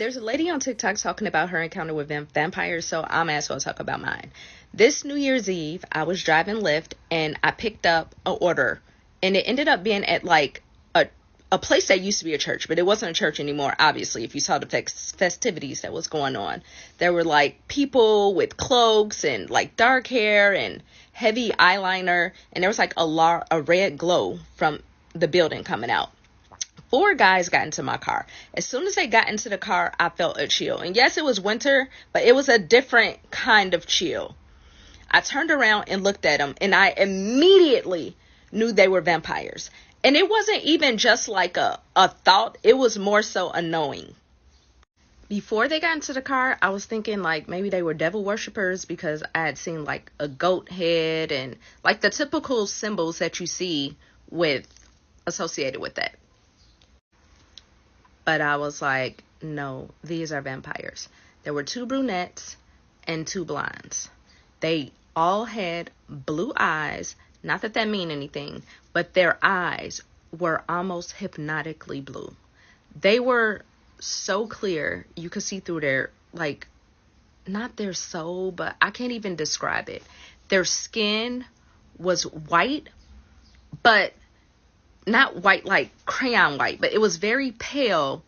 There's a lady on TikTok talking about her encounter with vampires, so I might as well talk about mine. This New Year's Eve, I was driving Lyft and I picked up an order, and it ended up being at like a place that used to be a church, but it wasn't a church anymore, obviously, if you saw the festivities that was going on. There were like people with cloaks and like dark hair and heavy eyeliner, and there was like a red glow from the building coming out. 4 guys got into my car. As soon as they got into the car, I felt a chill. And yes, it was winter, but it was a different kind of chill. I turned around and looked at them, and I immediately knew they were vampires. And it wasn't even just like a thought. It was more so a knowing. Before they got into the car, I was thinking like maybe they were devil worshippers, because I had seen like a goat head and like the typical symbols that you see associated with that. But I was like, no, these are vampires. There were 2 brunettes and 2 blondes. They all had blue eyes. Not that mean anything, but their eyes were almost hypnotically blue. They were so clear, you could see through their, like, not their soul, but I can't even describe it. Their skin was white, but not white like crayon white, but it was very pale.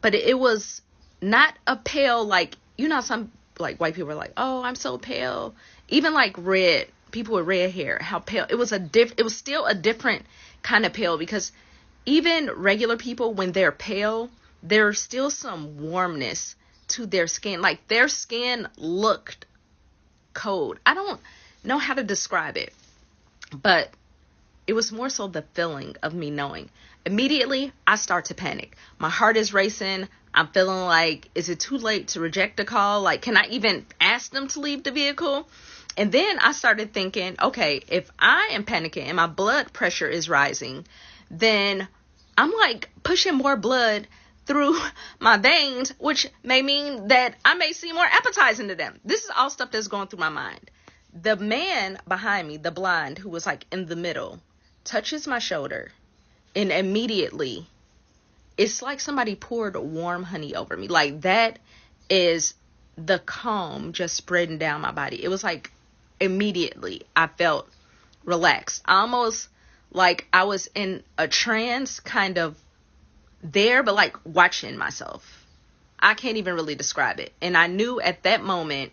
But it was not a pale like, you know, some like white people are like, oh, I'm so pale. Even like red, people with red hair, how pale. It was still a different kind of pale, because even regular people, when they're pale, there's still some warmness to their skin. Like their skin looked cold. I don't know how to describe it, but it was more so the feeling of me knowing. Immediately, I start to panic. My heart is racing. I'm feeling like, is it too late to reject the call? Like, can I even ask them to leave the vehicle? And then I started thinking, okay, if I am panicking and my blood pressure is rising, then I'm like pushing more blood through my veins, which may mean that I may seem more appetizing to them. This is all stuff that's going through my mind. The man behind me, the blonde, who was like in the middle, touches my shoulder, and immediately it's like somebody poured warm honey over me. Like that is the calm just spreading down my body. It was like immediately I felt relaxed, almost like I was in a trance, kind of there, but like watching myself. I can't even really describe it. And I knew at that moment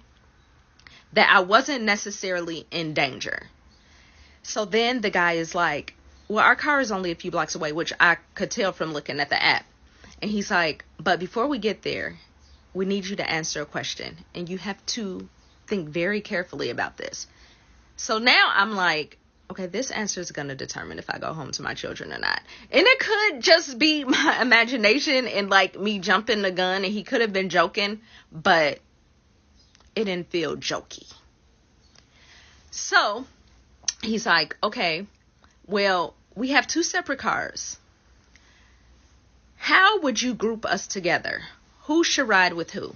that I wasn't necessarily in danger. So then the guy is like, well, our car is only a few blocks away, which I could tell from looking at the app. And he's like, but before we get there, we need you to answer a question. And you have to think very carefully about this. So now I'm like, okay, this answer is going to determine if I go home to my children or not. And it could just be my imagination and like me jumping the gun, and he could have been joking, but it didn't feel jokey. So he's like, okay, well, we have 2 separate cars. How would you group us together? Who should ride with who?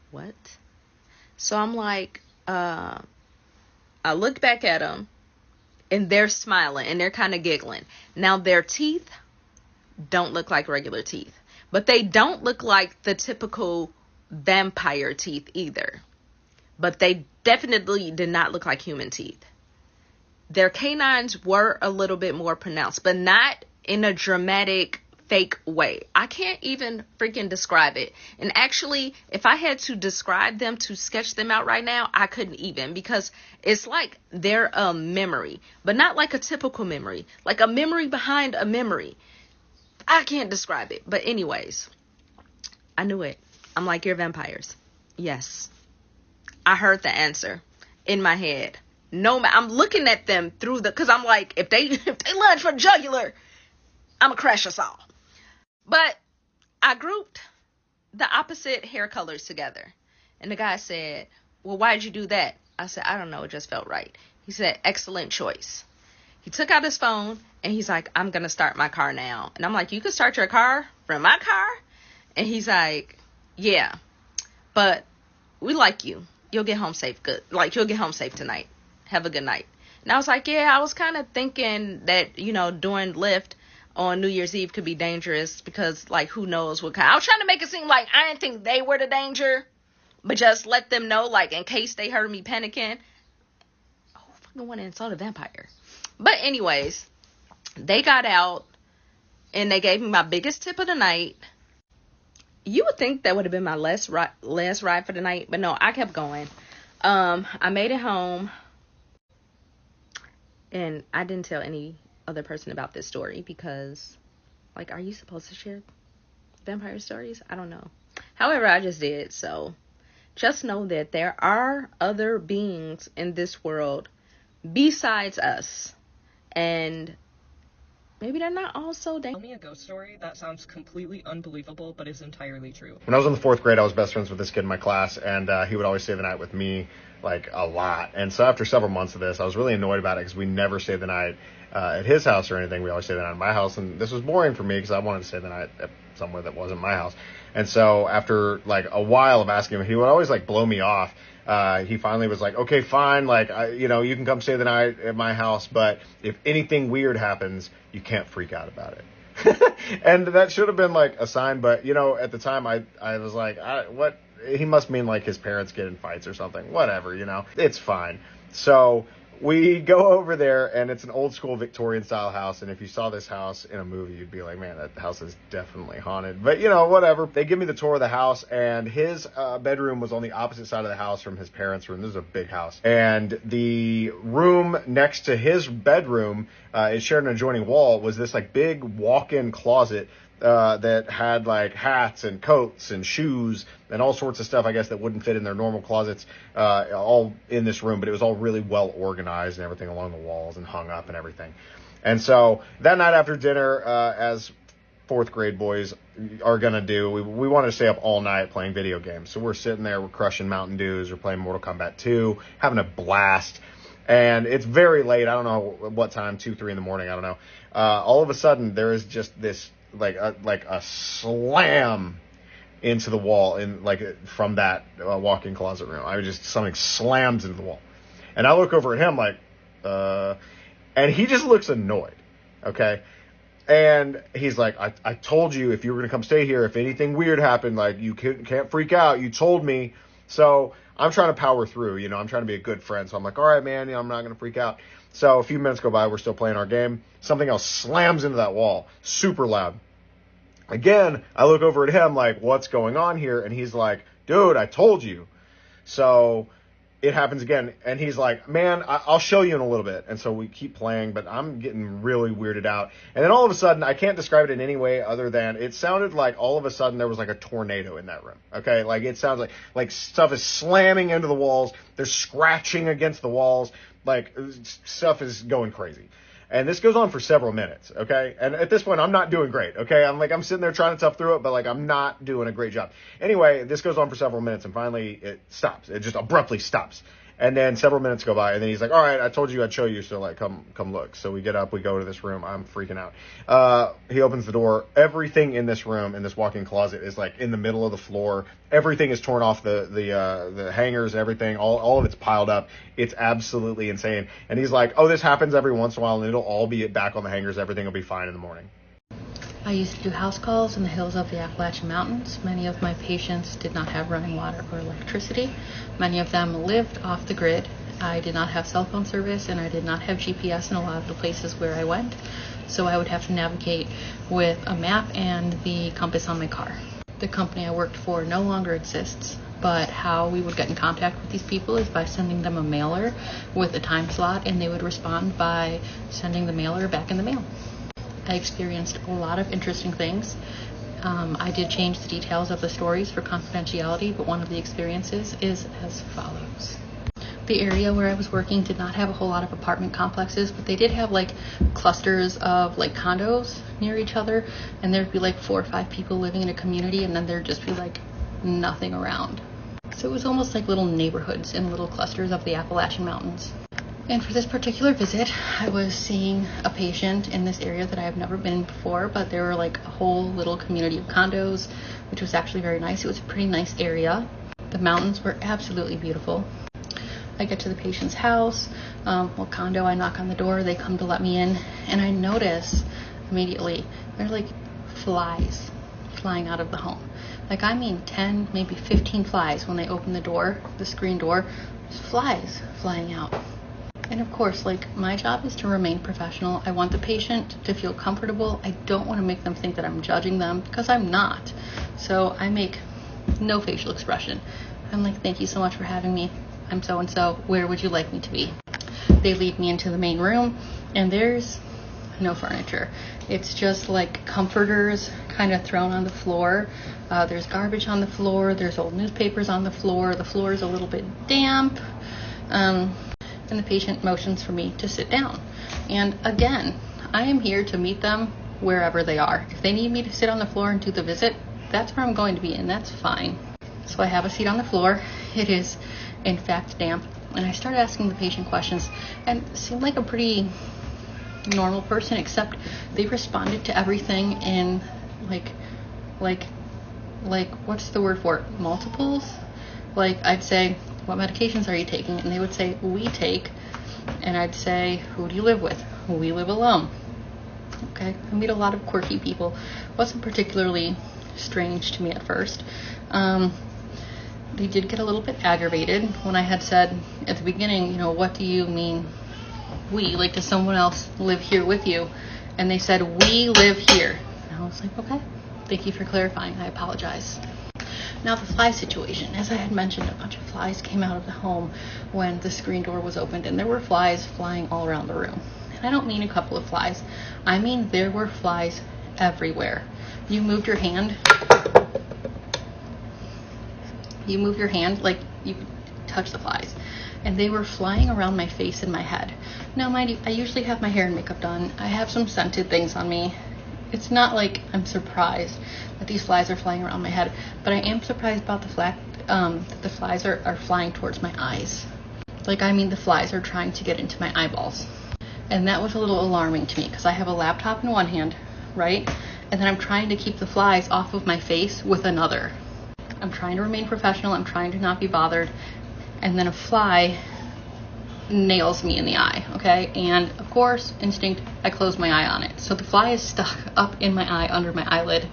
What? So I'm like, I look back at them, and they're smiling and they're kind of giggling. Now their teeth don't look like regular teeth, but they don't look like the typical vampire teeth either. But they definitely did not look like human teeth. Their canines were a little bit more pronounced, but not in a dramatic, fake way. I can't even freaking describe it. And actually, if I had to describe them, to sketch them out right now, I couldn't even, because it's like they're a memory, but not like a typical memory, like a memory behind a memory. I can't describe it. But anyways, I knew it. I'm like, you're vampires. Yes. I heard the answer in my head. No, I'm looking at them through because I'm like, if they lunge for jugular, I'm gonna crash us all. But I grouped the opposite hair colors together. And the guy said, well, why'd you do that? I said, I don't know. It just felt right. He said, excellent choice. He took out his phone and he's like, I'm going to start my car now. And I'm like, you can start your car from my car? And he's like, yeah, but we like you. You'll get home safe. Good. Like, you'll get home safe tonight. Have a good night. And I was like, yeah, I was kind of thinking that, during Lyft, on New Year's Eve could be dangerous because, like, who knows what kind. I was trying to make it seem like I didn't think they were the danger, but just let them know, like, in case they heard me panicking. Oh, fucking went and saw the vampire. But anyways, they got out and they gave me my biggest tip of the night. You would think that would have been my last ride for the night, but no, I kept going. I made it home, and I didn't tell any other person about this story because, like, are you supposed to share vampire stories? I don't know. However, I just did. So just know that there are other beings in this world besides us, and maybe they're not all so dangerous. Tell me a ghost story that sounds completely unbelievable but is entirely true. When I was in the 4th grade, I was best friends with this kid in my class, and he would always stay the night with me, like, a lot. And so after several months of this, I was really annoyed about it because we never stayed the night at his house or anything. We always stayed the night at my house, and this was boring for me because I wanted to stay the night at somewhere that wasn't my house. And so after, like, a while of asking him, he would always, like, blow me off. He finally was like, okay, fine, like, you can come stay the night at my house, but if anything weird happens, you can't freak out about it. And that should have been, like, a sign, but, at the time, I was like, what? He must mean, like, his parents get in fights or something. Whatever, It's fine. So we go over there, and it's an old-school Victorian-style house, and if you saw this house in a movie, you'd be like, man, that house is definitely haunted. But, whatever. They give me the tour of the house, and his bedroom was on the opposite side of the house from his parents' room. This is a big house. And the room next to his bedroom, it shared an adjoining wall, was this, like, big walk-in closet that had, like, hats and coats and shoes and all sorts of stuff, I guess, that wouldn't fit in their normal closets, all in this room, but it was all really well organized and everything along the walls and hung up and everything. And so that night after dinner, as 4th grade boys are going to do, we wanted to stay up all night playing video games. So we're sitting there, we're crushing Mountain Dews, we're playing Mortal Kombat 2, having a blast. And it's very late. I don't know what time, 2, 3 in the morning. I don't know. All of a sudden, there is just this, like a slam into the wall from that walk-in closet room. Something slams into the wall. And I look over at him like, and he just looks annoyed. Okay. And he's like, I told you if you were going to come stay here, if anything weird happened, like, you can't freak out. You told me. So I'm trying to power through, I'm trying to be a good friend. So I'm like, all right, man, I'm not going to freak out. So a few minutes go by. We're still playing our game. Something else slams into that wall, super loud. Again, I look over at him like, what's going on here? And he's like, dude, I told you. So it happens again. And he's like, man, I'll show you in a little bit. And so we keep playing, but I'm getting really weirded out. And then all of a sudden, I can't describe it in any way other than it sounded like all of a sudden there was like a tornado in that room. Okay. Like, it sounds like stuff is slamming into the walls. They're scratching against the walls. Like, stuff is going crazy. And this goes on for several minutes, okay? And at this point, I'm not doing great, okay? I'm sitting there trying to tough through it, but, like, I'm not doing a great job. Anyway, this goes on for several minutes, and finally it stops. It just abruptly stops. And then several minutes go by, and then he's like, all right, I told you I'd show you, so, like, come look. So we get up, we go to this room. I'm freaking out. He opens the door. Everything in this room, in this walk-in closet, is, like, in the middle of the floor. Everything is torn off the hangers, everything. All of it's piled up. It's absolutely insane. And he's like, oh, this happens every once in a while, and it'll all be back on the hangers. Everything will be fine in the morning. I used to do house calls in the hills of the Appalachian Mountains. Many of my patients did not have running water or electricity. Many of them lived off the grid. I did not have cell phone service, and I did not have GPS in a lot of the places where I went. So I would have to navigate with a map and the compass on my car. The company I worked for no longer exists, but how we would get in contact with these people is by sending them a mailer with a time slot, and they would respond by sending the mailer back in the mail. I experienced a lot of interesting things. I did change the details of the stories for confidentiality, but one of the experiences is as follows. The area where I was working did not have a whole lot of apartment complexes, but they did have like clusters of like condos near each other, and there'd be like 4 or 5 people living in a community, and then there'd just be like nothing around. So it was almost like little neighborhoods and little clusters of the Appalachian Mountains. And for this particular visit, I was seeing a patient in this area that I have never been before, but there were like a whole little community of condos, which was actually very nice. It was a pretty nice area. The mountains were absolutely beautiful. I get to the patient's house, condo, I knock on the door, they come to let me in, and I notice a immediately, there's like flies flying out of the home. Like, I mean 10, maybe 15 flies when they open the door, the screen door. There's flies flying out. And of course, like, my job is to remain professional. I want the patient to feel comfortable. I don't want to make them think that I'm judging them, because I'm not. So I make no facial expression. I'm like, thank you so much for having me. I'm so-and-so. Where would you like me to be? They lead me into the main room, and there's no furniture. It's just like comforters kind of thrown on the floor. There's garbage on the floor. There's old newspapers on the floor. The floor is a little bit damp. And the patient motions for me to sit down. And again, I am here to meet them wherever they are. If they need me to sit on the floor and do the visit, that's where I'm going to be, and that's fine. So I have a seat on the floor. It is, in fact, damp. And I started asking the patient questions, and seemed like a pretty normal person, except they responded to everything in like what's the word for it? Multiples? Like, I'd say, what medications are you taking? And they would say, we take. And I'd say, who do you live with? We live alone. Okay, I meet a lot of quirky people. Wasn't particularly strange to me at first. They did get a little bit aggravated when I had said at the beginning, you know, what do you mean we? Like, does someone else live here with you? And they said, we live here. And I was like, okay, thank you for clarifying. I apologize. Now, the fly situation. As I had mentioned, a bunch of flies came out of the home when the screen door was opened, and there were flies flying all around the room. And I don't mean a couple of flies. I mean there were flies everywhere. You moved your hand, like you could touch the flies. And they were flying around my face and my head. Now, mind you, I usually have my hair and makeup done. I have some scented things on me. It's not like I'm surprised that these flies are flying around my head, but I am surprised about the fact that the flies are flying towards my eyes. Like, I mean, the flies are trying to get into my eyeballs. And that was a little alarming to me, because I have a laptop in one hand, right? And then I'm trying to keep the flies off of my face with another. I'm trying to remain professional. I'm trying to not be bothered. And then a fly nails me in the eye, okay? And of course, instinct, I close my eye on it. So the fly is stuck up in my eye, under my eyelid.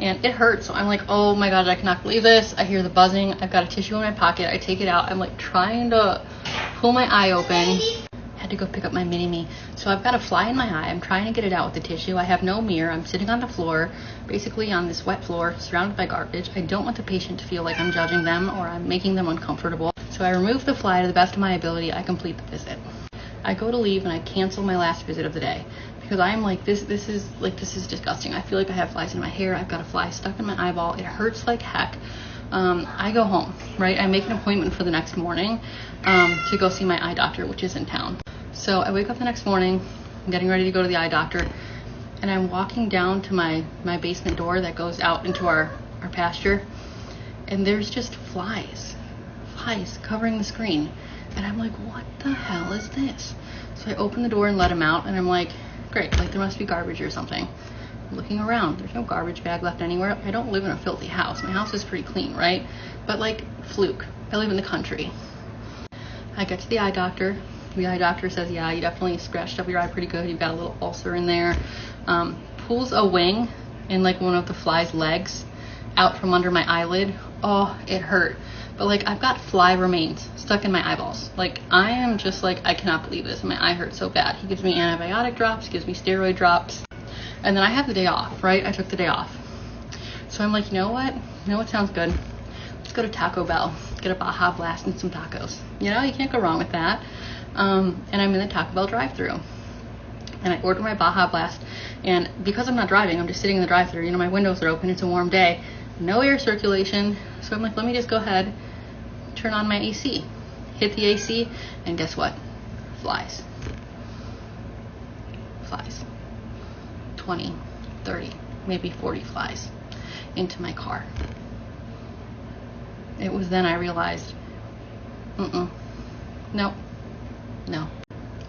And it hurts. So I'm like, oh my God, I cannot believe this. I hear the buzzing. I've got a tissue in my pocket. I take it out. I'm like trying to pull my eye open. Had to go pick up my mini-me. So I've got a fly in my eye. I'm trying to get it out with the tissue. I have no mirror. I'm sitting on the floor, basically on this wet floor, surrounded by garbage. I don't want the patient to feel like I'm judging them or I'm making them uncomfortable. So I remove the fly to the best of my ability. I complete the visit. I go to leave and I cancel my last visit of the day, because I'm like, this is disgusting. I feel like I have flies in my hair. I've got a fly stuck in my eyeball. It hurts like heck. I go home, right? I make an appointment for the next morning to go see my eye doctor, which is in town. So I wake up the next morning, I'm getting ready to go to the eye doctor, and I'm walking down to my basement door that goes out into our pasture, and there's just flies covering the screen. And I'm like, what the hell is this? So I open the door and let them out, and I'm like, great, like there must be garbage or something. I'm looking around, there's no garbage bag left anywhere. I don't live in a filthy house. My house is pretty clean, right? But like, fluke, I live in the country. I get to the eye doctor. The eye doctor says, yeah, you definitely scratched up your eye pretty good. You've got a little ulcer in there. Pulls a wing in like one of the fly's legs out from under my eyelid. Oh, it hurt. But like, I've got fly remains stuck in my eyeballs. Like, I am just like, I cannot believe this. My eye hurts so bad. He gives me antibiotic drops, gives me steroid drops. And then I have the day off, right? I took the day off. So I'm like, you know what? Sounds good. Let's go to Taco Bell. Get a Baja Blast and some tacos. You know, you can't go wrong with that. And I'm in the Taco Bell drive-thru. And I order my Baja Blast. And because I'm not driving, I'm just sitting in the drive-thru. You know, my windows are open. It's a warm day. No air circulation. So I'm like, let me just go ahead, turn on my AC. Hit the AC, and guess what? Flies. 20, 30, maybe 40 flies into my car. It was then I realized, no,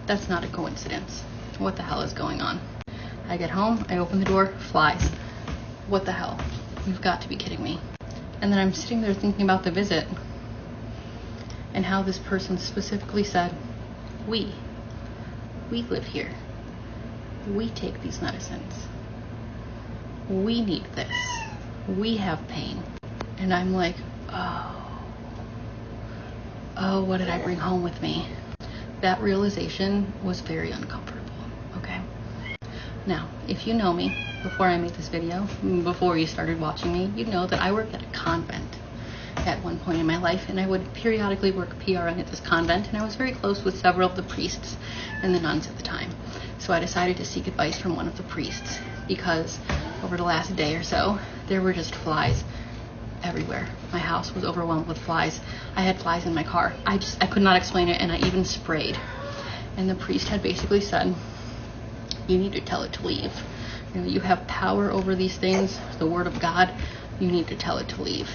that's not a coincidence. What the hell is going on? I get home, I open the door, flies. What the hell? You've got to be kidding me. And then I'm sitting there thinking about the visit and how this person specifically said, we live here. We take these medicines. We need this. We have pain. And I'm like, oh, what did I bring home with me? That realization was very uncomfortable, okay? Now, if you know me, before I made this video, before you started watching me, you know that I worked at a convent at one point in my life, and I would periodically work PRN at this convent, and I was very close with several of the priests and the nuns at the time. So I decided to seek advice from one of the priests, because over the last day or so, there were just flies everywhere. My house was overwhelmed with flies. I had flies in my car. I could not explain it, and I even sprayed. And the priest had basically said, you need to tell it to leave. You know, you have power over these things, the word of God. You need to tell it to leave.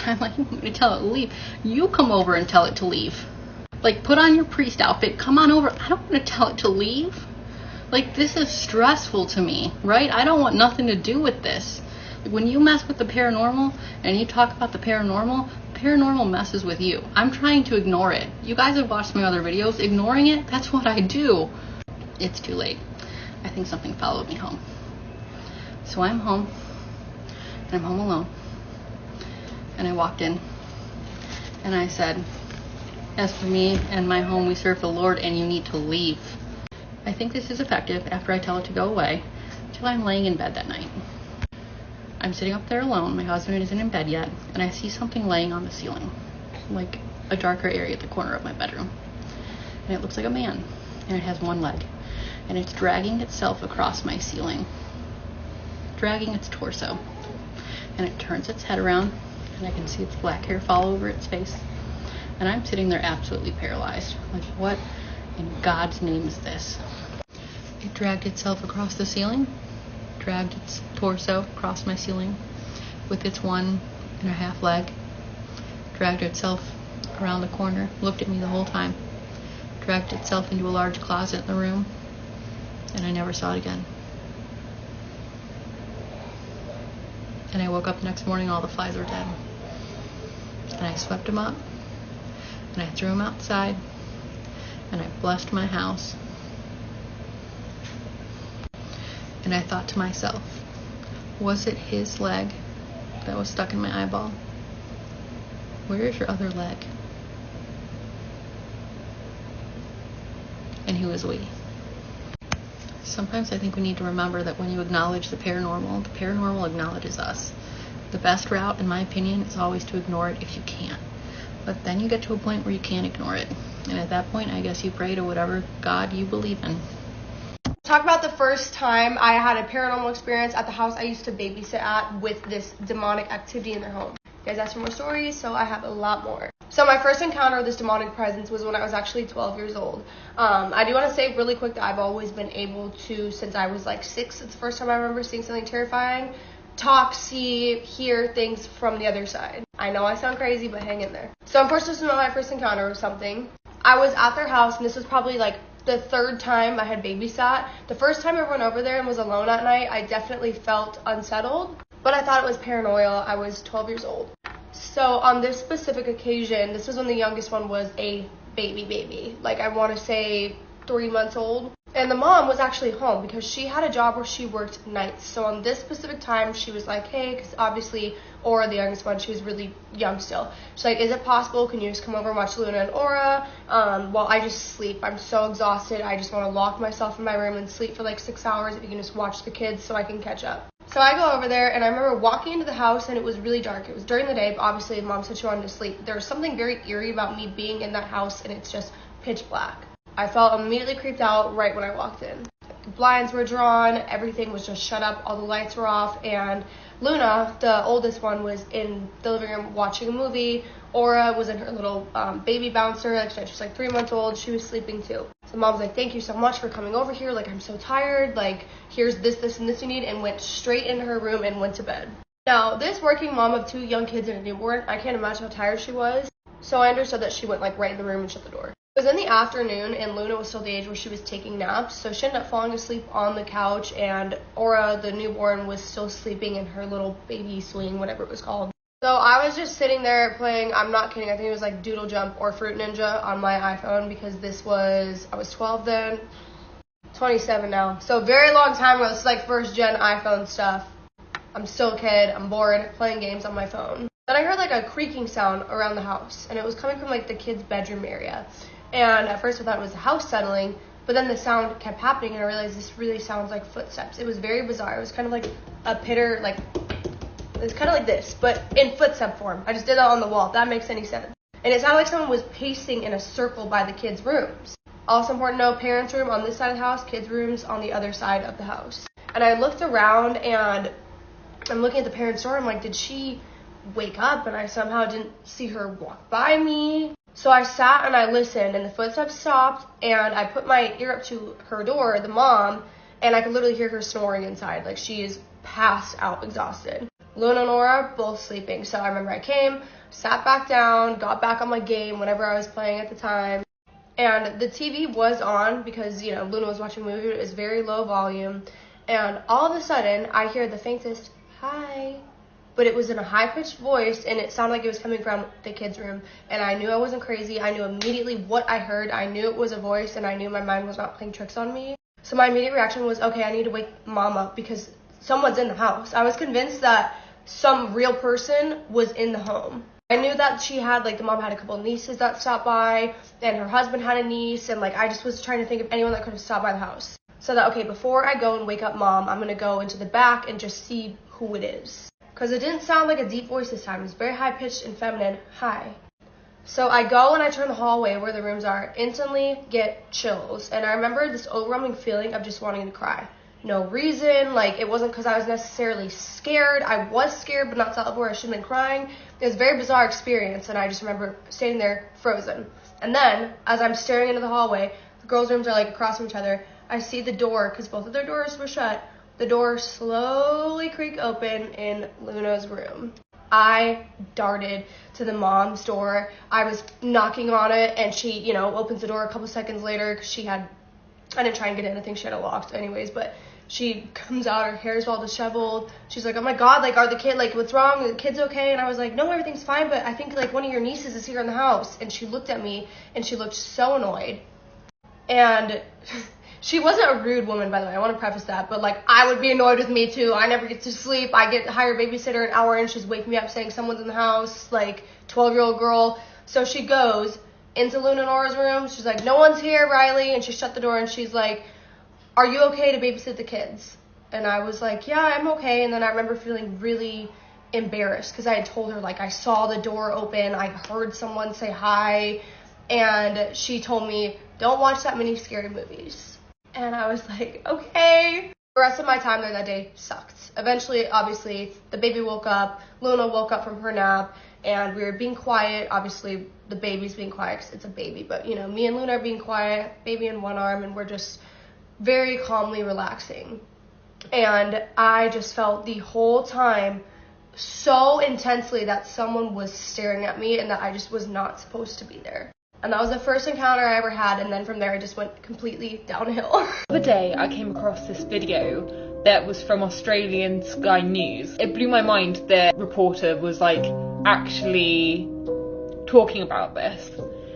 I'm like, you want me to tell it to leave? You come over and tell it to leave. Like, put on your priest outfit, come on over. I don't want to tell it to leave. Like, this is stressful to me, right? I don't want nothing to do with this. When you mess with the paranormal and you talk about the paranormal messes with you. I'm trying to ignore it. You guys have watched my other videos. Ignoring it, that's what I do. It's too late. I think something followed me home. So I'm home, and I'm home alone. And I walked in, and I said, as for me and my home, we serve the Lord, and you need to leave. I think this is effective after I tell it to go away, till I'm laying in bed that night. I'm sitting up there alone, my husband isn't in bed yet, and I see something laying on the ceiling, like a darker area at the corner of my bedroom. And it looks like a man, and it has one leg, and it's dragging itself across my ceiling, dragging its torso. And it turns its head around, and I can see its black hair fall over its face. And I'm sitting there absolutely paralyzed. Like, what in God's name is this? It dragged itself across the ceiling, dragged its torso across my ceiling with its 1.5 leg, dragged itself around the corner, looked at me the whole time, dragged itself into a large closet in the room, and I never saw it again. And I woke up the next morning, all the flies were dead. And I swept them up, and I threw them outside, and I blessed my house. And I thought to myself, was it his leg that was stuck in my eyeball? Where is your other leg? And who is we? Sometimes I think we need to remember that when you acknowledge the paranormal acknowledges us. The best route, in my opinion, is always to ignore it if you can. But then you get to a point where you can't ignore it. And at that point, I guess you pray to whatever God you believe in. Talk about the first time I had a paranormal experience at the house I used to babysit at with this demonic activity in their home. You guys asked for more stories, so I have a lot more. So my first encounter with this demonic presence was when I was actually 12 years old. I do want to say really quick that I've always been able to, since I was like 6, it's the first time I remember seeing something terrifying, talk, see, hear things from the other side. I know I sound crazy, but hang in there. So unfortunately, this was my first encounter with something. I was at their house, and this was probably like the third time I had babysat. The first time I went over there and was alone at night, I definitely felt unsettled, but I thought it was paranoia. I was 12 years old. So on this specific occasion, this was when the youngest one was a baby. Like, I want to say 3 months old. And the mom was actually home because she had a job where she worked nights. So on this specific time, she was like, hey, because obviously Aura, the youngest one, she was really young still. She's like, is it possible? Can you just come over and watch Luna and Aura while I just sleep? I'm so exhausted. I just want to lock myself in my room and sleep for like 6 hours. If you can just watch the kids so I can catch up. So I go over there, and I remember walking into the house, and it was really dark. It was during the day, but obviously Mom said she wanted to sleep. There was something very eerie about me being in that house, and it's just pitch black. I felt immediately creeped out right when I walked in. The blinds were drawn, everything was just shut up, all the lights were off, and Luna, the oldest one, was in the living room watching a movie. Aura was in her little baby bouncer, like she was like 3 months old. She was sleeping too. So Mom's like, thank you so much for coming over here. Like, I'm so tired. Like, here's this, and this you need, and went straight into her room and went to bed. Now, this working mom of 2 young kids and a newborn, I can't imagine how tired she was. So I understood that she went like right in the room and shut the door. It was in the afternoon, and Luna was still the age where she was taking naps, so she ended up falling asleep on the couch, and Aura, the newborn, was still sleeping in her little baby swing, whatever it was called. So I was just sitting there playing, I'm not kidding, I think it was like Doodle Jump or Fruit Ninja on my iPhone, because I was 12 then. 27 now. So very long time ago. This is like first gen iPhone stuff. I'm still a kid. I'm bored playing games on my phone. Then I heard like a creaking sound around the house, and it was coming from like the kids' bedroom area. And at first I thought it was the house settling, but then the sound kept happening, and I realized this really sounds like footsteps. It was very bizarre. It was kind of like a pitter, like it's kind of like this, but in footstep form. I just did that on the wall, if that makes any sense. And it sounded like someone was pacing in a circle by the kids' rooms. Also important to know, parents' room on this side of the house, kids' rooms on the other side of the house. And I looked around, and I'm looking at the parents' door. I'm like, did she wake up? And I somehow didn't see her walk by me. So I sat and I listened, and the footsteps stopped, and I put my ear up to her door, the mom, and I could literally hear her snoring inside. Like, she is passed out, exhausted. Luna and Nora both sleeping. So I remember I came, sat back down, got back on my game, whatever I was playing at the time. And the TV was on because, you know, Luna was watching a movie. It was very low volume. And all of a sudden, I hear the faintest, hi. But it was in a high-pitched voice, and it sounded like it was coming from the kids' room. And I knew I wasn't crazy. I knew immediately what I heard. I knew it was a voice, and I knew my mind was not playing tricks on me. So my immediate reaction was, okay, I need to wake Mom up because someone's in the house. I was convinced that some real person was in the home. I knew that she had, like, the mom had a couple of nieces that stopped by, and her husband had a niece, and, like, I just was trying to think of anyone that could have stopped by the house. So that, okay, before I go and wake up Mom, I'm going to go into the back and just see who it is. Because it didn't sound like a deep voice this time. It was very high-pitched and feminine. Hi. So I go and I turn the hallway where the rooms are, instantly get chills. And I remember this overwhelming feeling of just wanting to cry. No reason, like it wasn't because I was necessarily scared. I was scared, but not to the level where I should have been crying. It was a very bizarre experience, and I just remember standing there frozen. And then, as I'm staring into the hallway, the girls' rooms are like across from each other. I see the door, because both of their doors were shut, the door slowly creak open in Luna's room. I darted to the mom's door. I was knocking on it, and she, you know, opens the door a couple seconds later because I didn't try and get in. I think she had it locked anyways, but she comes out, her hair's all disheveled. She's like, oh my God, like, are the kid, like, what's wrong? Are the kids okay? And I was like, no, everything's fine, but I think, like, one of your nieces is here in the house. And she looked at me, and she looked so annoyed. And she wasn't a rude woman, by the way. I want to preface that. But, like, I would be annoyed with me, too. I never get to sleep. I get to hire a babysitter an hour, and she's waking me up saying someone's in the house, like, 12-year-old girl. So she goes into Luna and Nora's room. She's like, no one's here, Riley. And she shut the door, and she's like, are you okay to babysit the kids? And I was like, yeah, I'm okay. And then I remember feeling really embarrassed because I had told her, like, I saw the door open. I heard someone say hi. And she told me, don't watch that many scary movies. And I was like, okay. The rest of my time there that day sucked. Eventually, obviously, the baby woke up. Luna woke up from her nap. And we were being quiet. Obviously, the baby's being quiet because it's a baby. But, you know, me and Luna are being quiet, baby in one arm, and we're just very calmly relaxing. And I just felt the whole time so intensely that someone was staring at me and that I just was not supposed to be there. And that was the first encounter I ever had, and then from there I just went completely downhill. The other day I came across this video that was from Australian Sky News. It blew my mind. The reporter was like actually talking about this.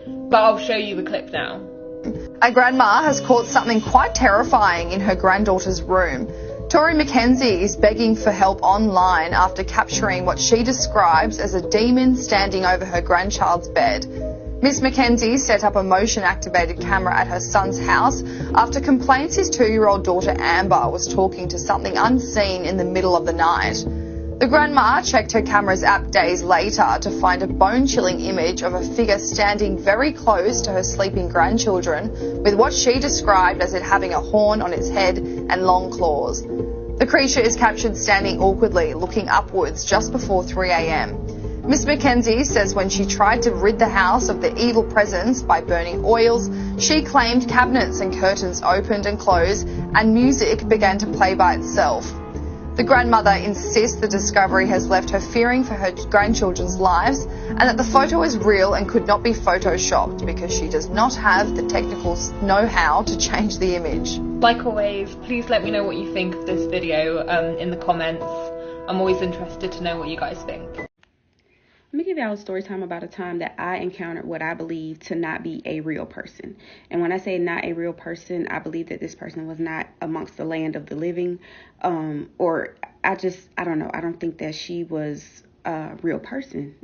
But I'll show you the clip now. A grandma has caught something quite terrifying in her granddaughter's room. Tori McKenzie is begging for help online after capturing what she describes as a demon standing over her grandchild's bed. Miss McKenzie set up a motion-activated camera at her son's house after complaints his 2-year-old daughter Amber was talking to something unseen in the middle of the night. The grandma checked her camera's app days later to find a bone-chilling image of a figure standing very close to her sleeping grandchildren with what she described as it having a horn on its head and long claws. The creature is captured standing awkwardly, looking upwards just before 3 a.m. Miss McKenzie says when she tried to rid the house of the evil presence by burning oils, she claimed cabinets and curtains opened and closed and music began to play by itself. The grandmother insists the discovery has left her fearing for her grandchildren's lives and that the photo is real and could not be photoshopped because she does not have the technical know-how to change the image. Like always, please let me know what you think of this video in the comments. I'm always interested to know what you guys think. Let me give y'all a story time about a time that I encountered what I believe to not be a real person. And when I say not a real person, I believe that this person was not amongst the land of the living. Or I don't know. I don't think that she was a real person.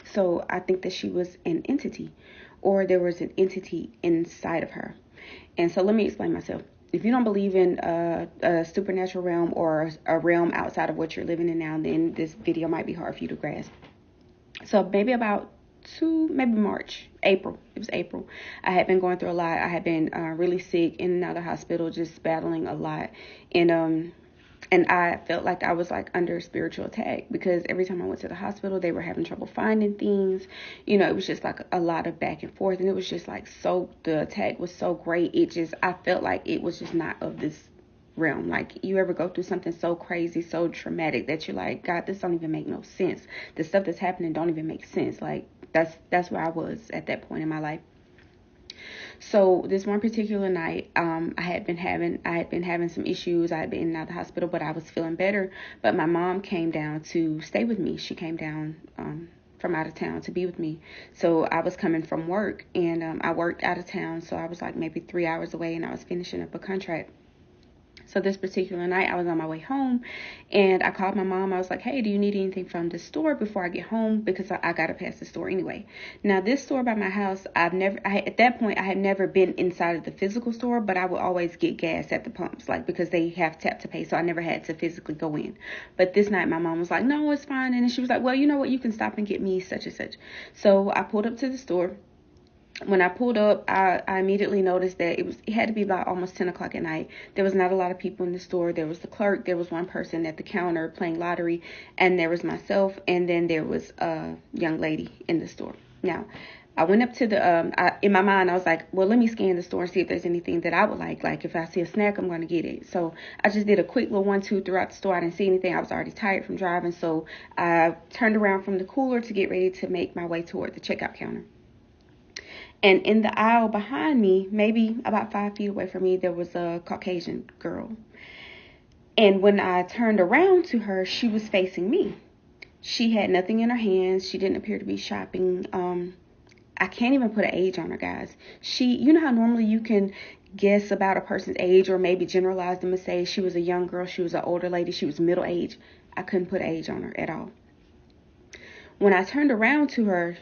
So I think that she was an entity, or there was an entity inside of her. And so let me explain myself. If you don't believe in a supernatural realm or a realm outside of what you're living in now, then this video might be hard for you to grasp. So maybe about April. It was April. I had been going through a lot. I had been really sick, in and out of the hospital, just battling a lot. And I felt like I was like under spiritual attack, because every time I went to the hospital, they were having trouble finding things. You know, it was just like a lot of back and forth. And it was just like, so the attack was so great. I felt like it was just not of this realm. Like, you ever go through something so crazy, so traumatic, that you're like, God, this don't even make no sense. The stuff that's happening don't even make sense. Like, that's where I was at that point in my life. So this one particular night, I had been having some issues. I had been out of the hospital, but I was feeling better. But my mom came down to stay with me. She came down from out of town to be with me. So I was coming from work, and I worked out of town. So I was like maybe 3 hours away, and I was finishing up a contract. So this particular night, I was on my way home, and I called my mom. I was like, hey, do you need anything from the store before I get home? Because I got to pass the store anyway. Now, this store by my house, at that point, I had never been inside of the physical store, but I would always get gas at the pumps, like, because they have tap to pay. So I never had to physically go in. But this night, my mom was like, no, it's fine. And then she was like, well, you know what? You can stop and get me such and such. So I pulled up to the store. When I pulled up, I immediately noticed that it had to be about almost 10 o'clock at night. There was not a lot of people in the store. There was the clerk. There was one person at the counter playing lottery. And there was myself. And then there was a young lady in the store. Now, I went up to in my mind, I was like, well, let me scan the store and see if there's anything that I would like. Like, if I see a snack, I'm going to get it. So I just did a quick little 1-2 throughout the store. I didn't see anything. I was already tired from driving. So I turned around from the cooler to get ready to make my way toward the checkout counter. And in the aisle behind me, maybe about 5 feet away from me, there was a Caucasian girl. And when I turned around to her, she was facing me. She had nothing in her hands. She didn't appear to be shopping. I can't even put an age on her, guys. You know how normally you can guess about a person's age, or maybe generalize them and say she was a young girl, she was an older lady, she was middle age. I couldn't put age on her at all. When I turned around to her,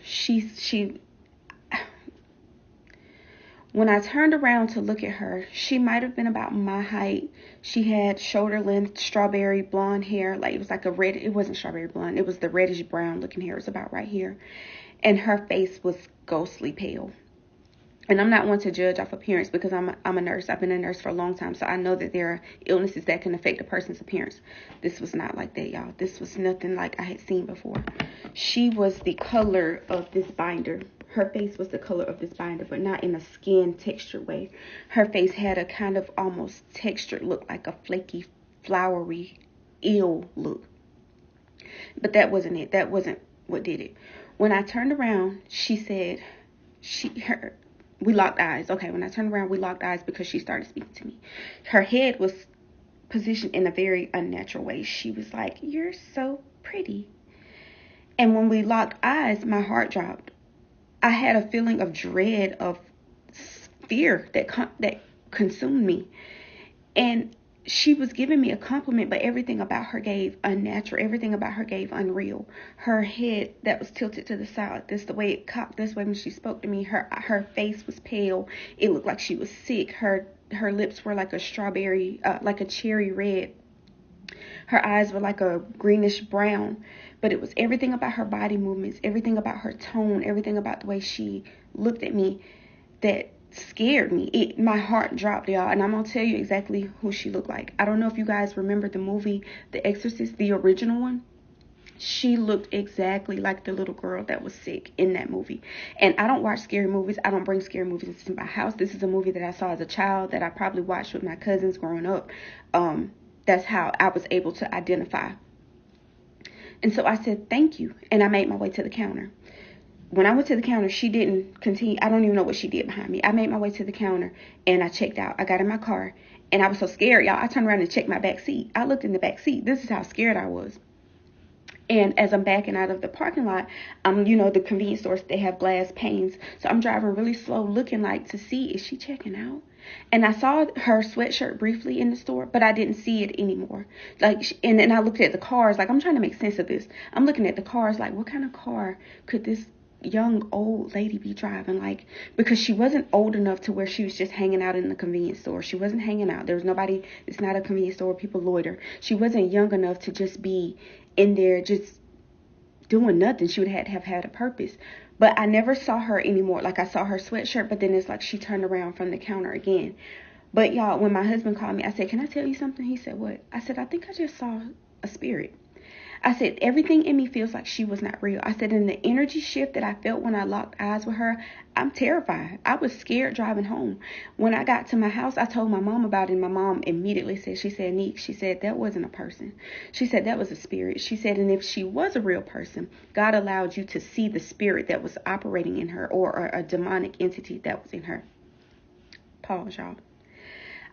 when I turned around to look at her, she might have been about my height. She had shoulder length, strawberry blonde hair. Like, it was like it wasn't strawberry blonde. It was the reddish brown looking hair. It was about right here. And her face was ghostly pale. And I'm not one to judge off appearance, because I'm a nurse. I've been a nurse for a long time. So I know that there are illnesses that can affect a person's appearance. This was not like that, y'all. This was nothing like I had seen before. She was the color of this binder. Her face was the color of this binder, but not in a skin textured way. Her face had a kind of almost textured look, like a flaky, flowery, ill look. But that wasn't it. That wasn't what did it. When I turned around, she said, we locked eyes. Okay, when I turned around, we locked eyes because she started speaking to me. Her head was positioned in a very unnatural way. She was like, you're so pretty. And when we locked eyes, my heart dropped. I had a feeling of dread, of fear that consumed me. And she was giving me a compliment, but everything about her gave unnatural. Everything about her gave unreal. Her head that was tilted to the side like this, the way it cocked this way when she spoke to me, her face was pale. It looked like she was sick. Her lips were like a strawberry, like a cherry red. Her eyes were like a greenish brown. But it was everything about her body movements, everything about her tone, everything about the way she looked at me that scared me. My heart dropped, y'all. And I'm going to tell you exactly who she looked like. I don't know if you guys remember the movie The Exorcist, the original one. She looked exactly like the little girl that was sick in that movie. And I don't watch scary movies. I don't bring scary movies into my house. This is a movie that I saw as a child that I probably watched with my cousins growing up. That's how I was able to identify. And so I said, thank you. And I made my way to the counter. When I went to the counter, she didn't continue. I don't even know what she did behind me. I made my way to the counter and I checked out. I got in my car and I was so scared, y'all. I turned around and checked my back seat. I looked in the back seat. This is how scared I was. And as I'm backing out of the parking lot, the convenience stores, they have glass panes. So I'm driving really slow, looking like to see, is she checking out? And I saw her sweatshirt briefly in the store, but I didn't see it anymore. And then I looked at the cars, like, I'm trying to make sense of this. I'm looking at the cars, like, what kind of car could this young old lady be driving? Like, because she wasn't old enough to where she was just hanging out in the convenience store. She wasn't hanging out. There was nobody. It's not a convenience store where people loiter. She wasn't young enough to just be in there just doing nothing. She would have had a purpose. But I never saw her anymore. Like, I saw her sweatshirt, but then it's like she turned around from the counter again. But y'all, when my husband called me, I said, can I tell you something? He said, what? I said, I think I just saw a spirit. I said, everything in me feels like she was not real. I said, in the energy shift that I felt when I locked eyes with her, I'm terrified. I was scared driving home. When I got to my house, I told my mom about it, and my mom immediately said, she said, Neek, she said, that wasn't a person. She said, that was a spirit. She said, and if she was a real person, God allowed you to see the spirit that was operating in her, or a demonic entity that was in her. Pause, y'all.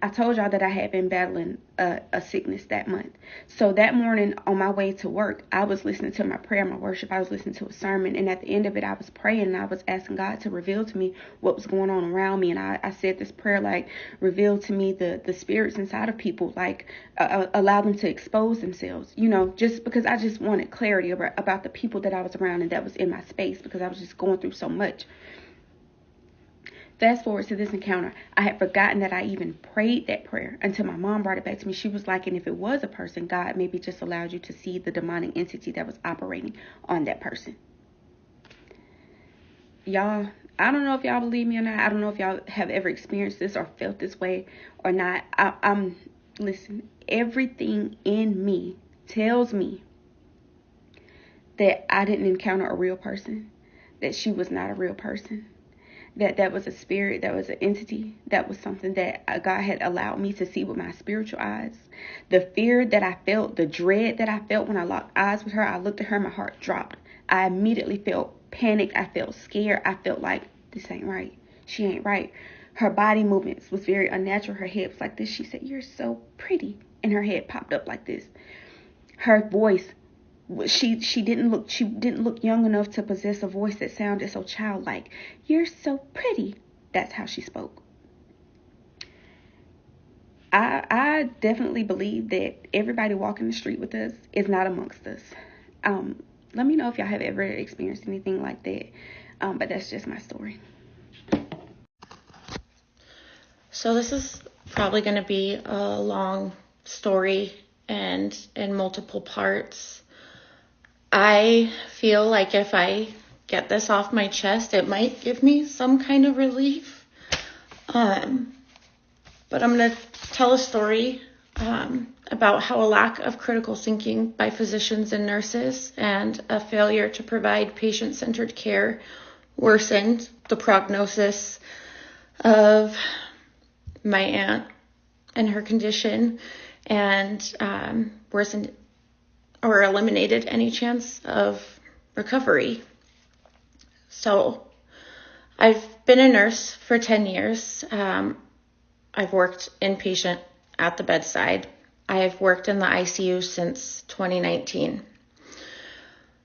I told y'all that I had been battling a sickness that month. So that morning on my way to work, I was listening to my prayer, my worship. I was listening to a sermon. And at the end of it, I was praying and I was asking God to reveal to me what was going on around me. And I said this prayer, like, reveal to me the spirits inside of people, like, allow them to expose themselves, just because I just wanted clarity about the people that I was around and that was in my space, because I was just going through so much. Fast forward to this encounter, I had forgotten that I even prayed that prayer until my mom brought it back to me. She was like, and if it was a person, God maybe just allowed you to see the demonic entity that was operating on that person. Y'all, I don't know if y'all believe me or not. I don't know if y'all have ever experienced this or felt this way or not. Listen, everything in me tells me that I didn't encounter a real person, that she was not a real person. That was a spirit, that was an entity, that was something that God had allowed me to see with my spiritual eyes. The fear that I felt, the dread that I felt when I locked eyes with her, I looked at her, my heart dropped. I immediately felt panicked. I felt scared. I felt like, this ain't right. She ain't right. Her body movements was very unnatural. Her head was like this. She said, you're so pretty. And her head popped up like this. Her voice, she didn't look young enough to possess a voice that sounded so childlike. You're so pretty. That's how she spoke. I definitely believe that everybody walking the street with us is not amongst us. Let me know if y'all have ever experienced anything like that. But that's just my story. So this is probably going to be a long story and in multiple parts. I feel like if I get this off my chest, it might give me some kind of relief. But I'm going to tell a story about how a lack of critical thinking by physicians and nurses and a failure to provide patient-centered care worsened the prognosis of my aunt and her condition, and worsened or eliminated any chance of recovery. So I've been a nurse for 10 years. I've worked inpatient at the bedside. I have worked in the ICU since 2019.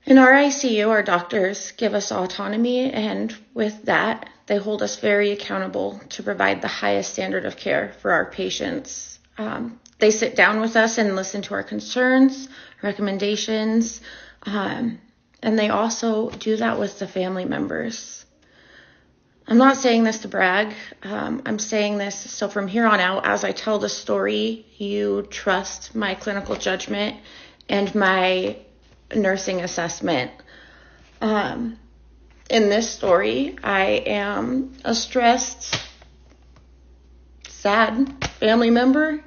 In our ICU, our doctors give us autonomy, and with that, they hold us very accountable to provide the highest standard of care for our patients. They sit down with us and listen to our concerns, recommendations, and they also do that with the family members. I'm not saying this to brag. I'm saying this so from here on out, as I tell the story, you trust my clinical judgment and my nursing assessment. In this story, I am a stressed, sad family member.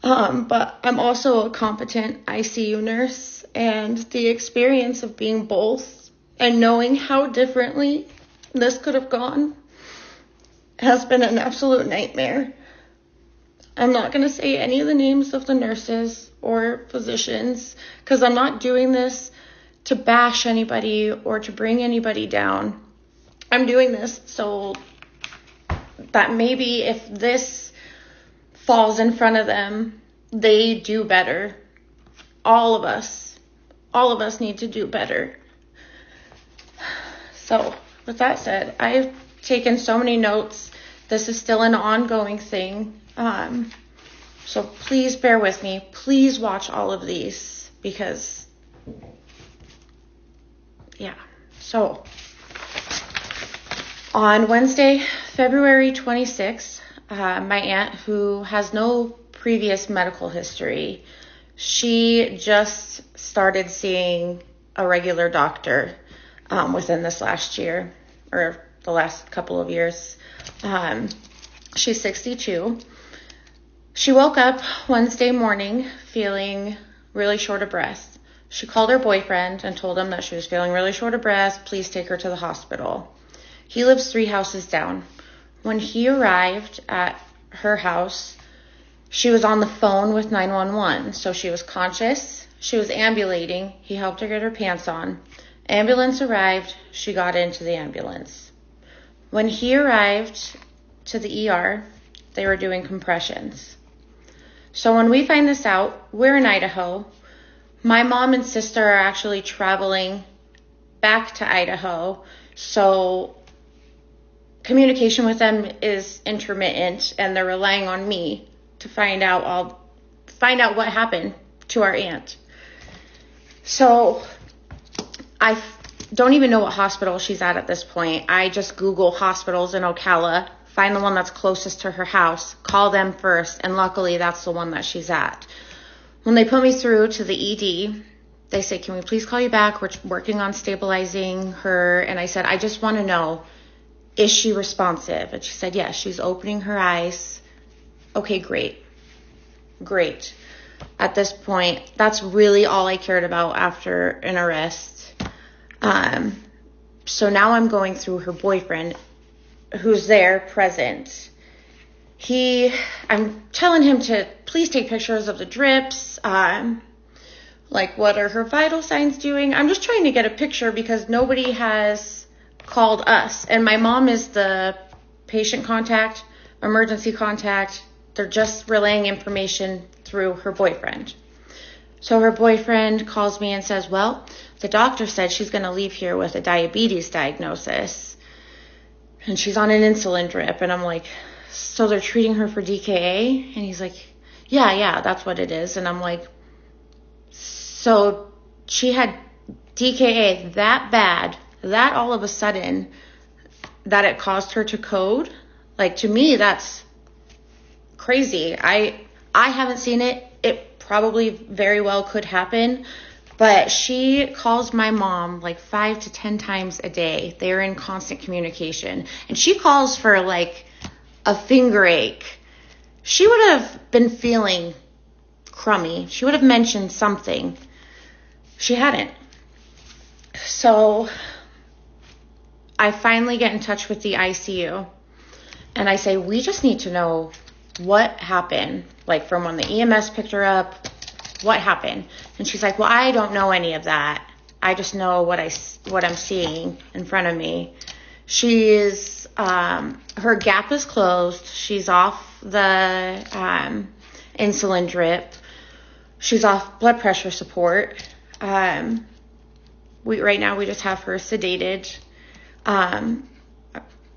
But I'm also a competent ICU nurse, and the experience of being both and knowing how differently this could have gone has been an absolute nightmare. I'm not going to say any of the names of the nurses or physicians, because I'm not doing this to bash anybody or to bring anybody down. I'm doing this so that maybe if this falls in front of them, they do better. All of us all of us need to do better. So, with that said, I've taken so many notes. This is still an ongoing thing. So please bear with me. Please watch all of these because, yeah. So, on Wednesday, February 26th, my aunt, who has no previous medical history, she just started seeing a regular doctor within this last year, or the last couple of years. She's 62. She woke up Wednesday morning feeling really short of breath. She called her boyfriend and told him that she was feeling really short of breath. Please take her to the hospital. He lives 3 houses down. When he arrived at her house, she was on the phone with 911. So she was conscious. She was ambulating. He helped her get her pants on. Ambulance arrived. She got into the ambulance. When he arrived to the ER, they were doing compressions. So when we find this out, we're in Idaho. My mom and sister are actually traveling back to Idaho. So communication with them is intermittent, and they're relying on me to find out what happened to our aunt. So I don't even know what hospital she's at this point. I just Google hospitals in Ocala, find the one that's closest to her house, call them first, and luckily that's the one that she's at. When they put me through to the ED, they say, can we please call you back? We're working on stabilizing her. And I said, I just want to know, is she responsive? And she said, yes, she's opening her eyes. Okay, great. At this point, that's really all I cared about after an arrest. So now I'm going through her boyfriend, who's there present. I'm telling him to please take pictures of the drips. Like, what are her vital signs doing? I'm just trying to get a picture because nobody has called us. And my mom is the patient contact, emergency contact. They're just relaying information through her boyfriend. So her boyfriend calls me and says, well, the doctor said she's going to leave here with a diabetes diagnosis. And she's on an insulin drip. And I'm like, so they're treating her for DKA? And he's like, yeah, that's what it is. And I'm like, so she had DKA that bad, that all of a sudden, that it caused her to code? Like, to me, that's crazy. I haven't seen it. It probably very well could happen. But she calls my mom like 5 to 10 times a day. They're in constant communication. And she calls for like a finger ache. She would have been feeling crummy. She would have mentioned something. She hadn't. So I finally get in touch with the ICU. And I say, we just need to know what happened. Like, from when the EMS picked her up, what happened? And she's like, well, I don't know any of that. I just know what I'm seeing in front of me. She is, her gap is closed. She's off the insulin drip. She's off blood pressure support. Right now we just have her sedated.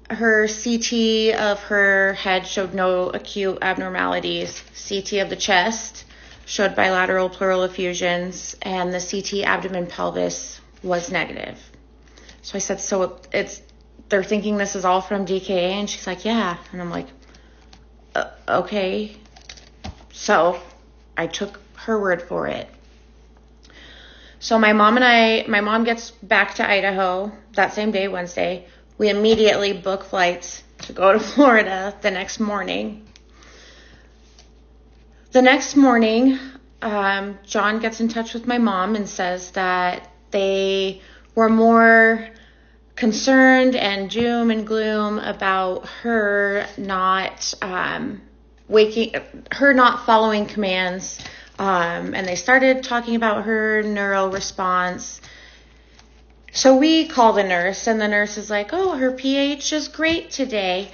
Her CT of her head showed no acute abnormalities. CT of the chest showed bilateral pleural effusions, and the CT abdomen pelvis was negative. So I said, so they're thinking this is all from DKA? And she's like, yeah. And I'm like, okay. So I took her word for it. So my mom gets back to Idaho that same day, Wednesday. We immediately book flights to go to Florida the next morning. The next morning, John gets in touch with my mom and says that they were more concerned and doom and gloom about her not following commands. And they started talking about her neural response. So we call the nurse, and the nurse is like, oh, her pH is great today.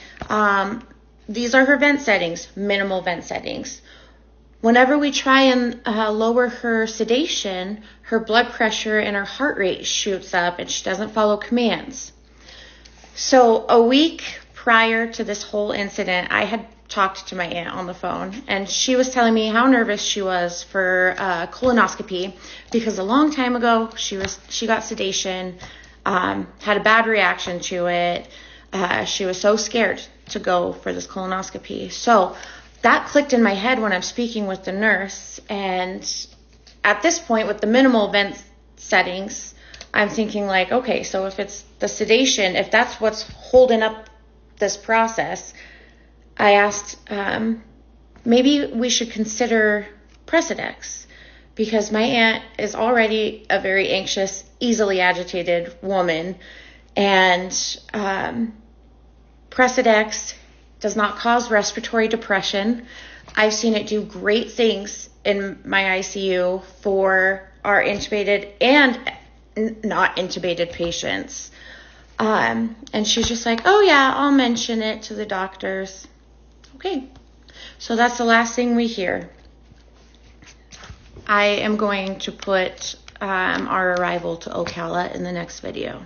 These are her vent settings, minimal vent settings. Whenever we try and lower her sedation, her blood pressure and her heart rate shoots up and she doesn't follow commands. So a week prior to this whole incident, I had talked to my aunt on the phone, and she was telling me how nervous she was for colonoscopy because a long time ago she got sedation, had a bad reaction to it. She was so scared to go for this colonoscopy. So that clicked in my head when I'm speaking with the nurse, and at this point with the minimal vent settings, I'm thinking like, okay, so if it's the sedation, if that's what's holding up this process, I asked, maybe we should consider Precedex, because my aunt is already a very anxious, easily agitated woman, and Precedex does not cause respiratory depression. I've seen it do great things in my ICU for our intubated and not intubated patients. And she's just like, oh yeah, I'll mention it to the doctors. Okay, so that's the last thing we hear. I am going to put our arrival to Ocala in the next video.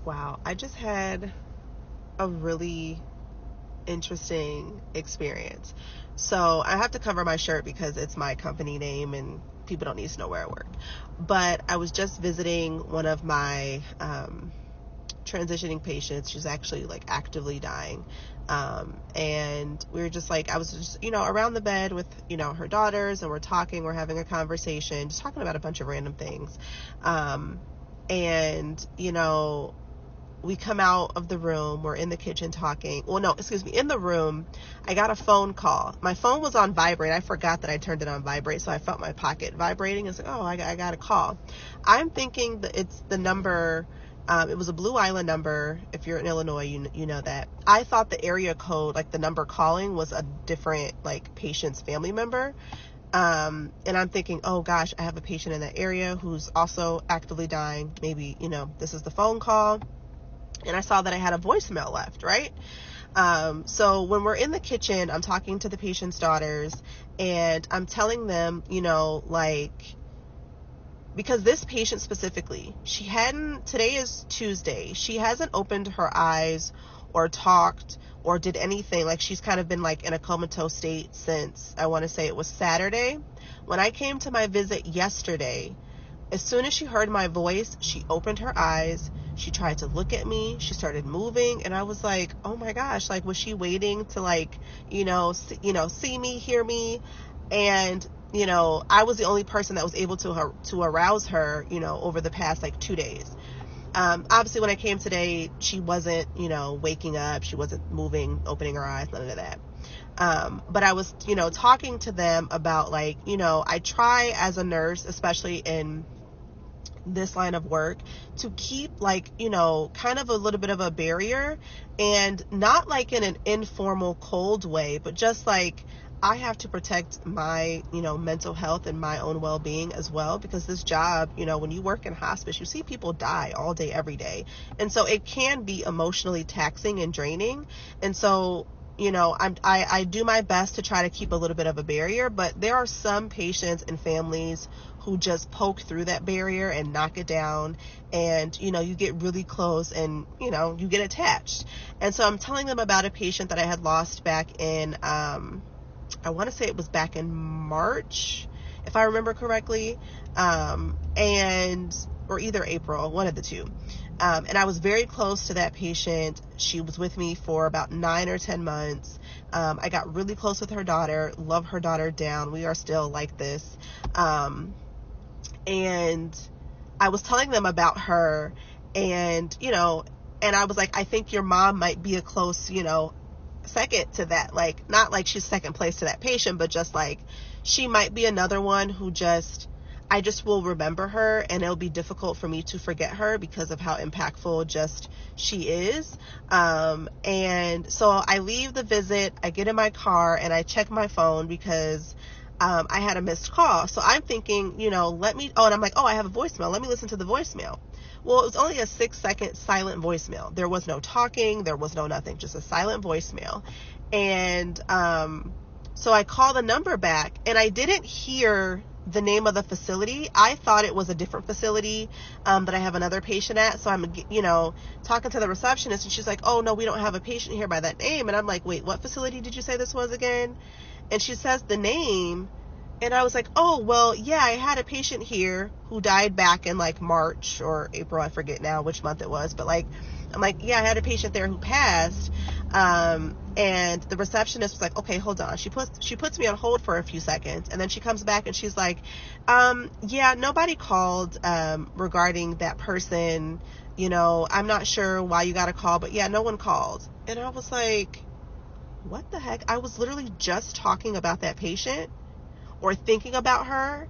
Wow, I just had a really interesting experience. So I have to cover my shirt because it's my company name and people don't need to know where I work. But I was just visiting one of my transitioning patients. She's actually like actively dying. And we were just like, I was just, around the bed with, her daughters, and we're talking, we're having a conversation, just talking about a bunch of random things. And, we come out of the room, we're in the kitchen talking. In the room, I got a phone call. My phone was on vibrate. I forgot that I turned it on vibrate, so I felt my pocket vibrating. It's like, oh, I got a call. I'm thinking that it's the number, it was a Blue Island number. If you're in Illinois, you know that. I thought the area code, like the number calling, was a different, like, patient's family member. And I'm thinking, oh gosh, I have a patient in that area who's also actively dying. Maybe, this is the phone call. And I saw that I had a voicemail left, right? So when we're in the kitchen, I'm talking to the patient's daughters, and I'm telling them, because this patient specifically, today is Tuesday, she hasn't opened her eyes or talked or did anything. Like, she's kind of been like in a comatose state since, I want to say it was Saturday. When I came to my visit yesterday, as soon as she heard my voice, she opened her eyes. She tried to look at me. She started moving, and I was like, "Oh my gosh!" Like, was she waiting to see me, hear me? And I was the only person that was able to arouse her, over the past 2 days. Obviously, when I came today, she wasn't, waking up. She wasn't moving, opening her eyes, none of that. But I was, talking to them about I try as a nurse, especially in this line of work, to keep kind of a little bit of a barrier, and not in an informal, cold way, but just I have to protect my, mental health and my own well-being as well, because this job, when you work in hospice, you see people die all day, every day. And so it can be emotionally taxing and draining. And so, I do my best to try to keep a little bit of a barrier, but there are some patients and families who just poke through that barrier and knock it down, and you get really close, and you get attached. And so I'm telling them about a patient that I had lost back in I want to say it was back in March, if I remember correctly, or either April, one of the two. And I was very close to that patient. She was with me for about 9 or 10 months. I got really close with her daughter, love her daughter down. We are still like this. And I was telling them about her, and I was like, I think your mom might be a close, second to that. Not like she's second place to that patient, but just she might be another one who I just will remember her, and it'll be difficult for me to forget her because of how impactful she is. And so I leave the visit, I get in my car, and I check my phone because I had a missed call. So I'm thinking, and I'm like, oh, I have a voicemail. Let me listen to the voicemail. Well, it was only a 6-second silent voicemail. There was no talking. There was no nothing, just a silent voicemail. And so I call the number back, and I didn't hear the name of the facility. I thought it was a different facility that I have another patient at. So I'm, talking to the receptionist, and she's like, oh, no, we don't have a patient here by that name. And I'm like, wait, what facility did you say this was again? And she says the name. And I was like, oh, well, yeah, I had a patient here who died back in like March or April. I forget now which month it was. But I'm like, yeah, I had a patient there who passed. And the receptionist was like, okay, hold on. She puts me on hold for a few seconds. And then she comes back and she's like, yeah, nobody called regarding that person. I'm not sure why you got a call, but yeah, no one called. And I was like, what the heck? I was literally just talking about that patient or thinking about her.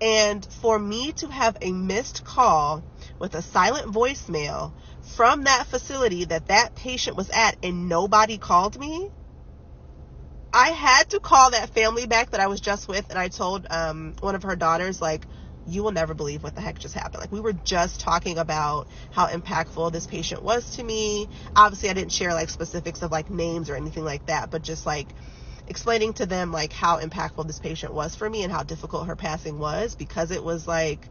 And for me to have a missed call with a silent voicemail from that facility that patient was at and nobody called me, I had to call that family back that I was just with, and I told one of her daughters, like, you will never believe what the heck just happened. Like, we were just talking about how impactful this patient was to me. Obviously, I didn't share like specifics of like names or anything like that, but just like explaining to them like how impactful this patient was for me and how difficult her passing was, because it was like,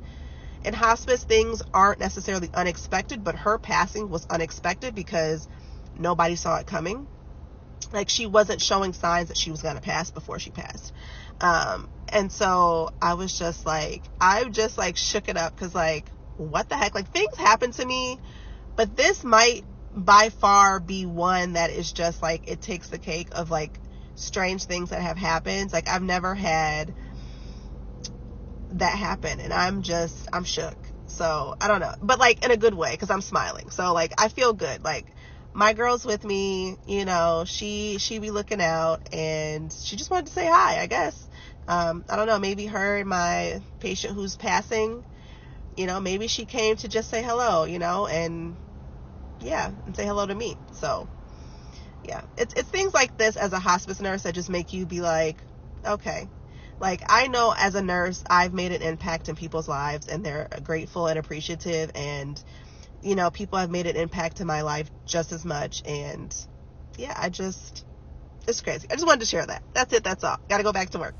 in hospice, things aren't necessarily unexpected, but her passing was unexpected because nobody saw it coming. Like, she wasn't showing signs that she was going to pass before she passed. And so I was just like, I just like shook it up, because like, what the heck? Like, things happen to me, but this might by far be one that is just like, it takes the cake of like strange things that have happened. Like, I've never had that happen, and I'm shook. So I don't know, but like in a good way, because I'm smiling. So like, I feel good. Like, my girl's with me, she be looking out, and she just wanted to say hi, I guess. I don't know, maybe her and my patient who's passing, maybe she came to just say hello, and say hello to me. So yeah, it's things like this as a hospice nurse that just make you be like, okay. Like, I know as a nurse, I've made an impact in people's lives, and they're grateful and appreciative, and people have made an impact in my life just as much. And yeah, it's crazy. I just wanted to share that. That's it. That's all. Gotta go back to work.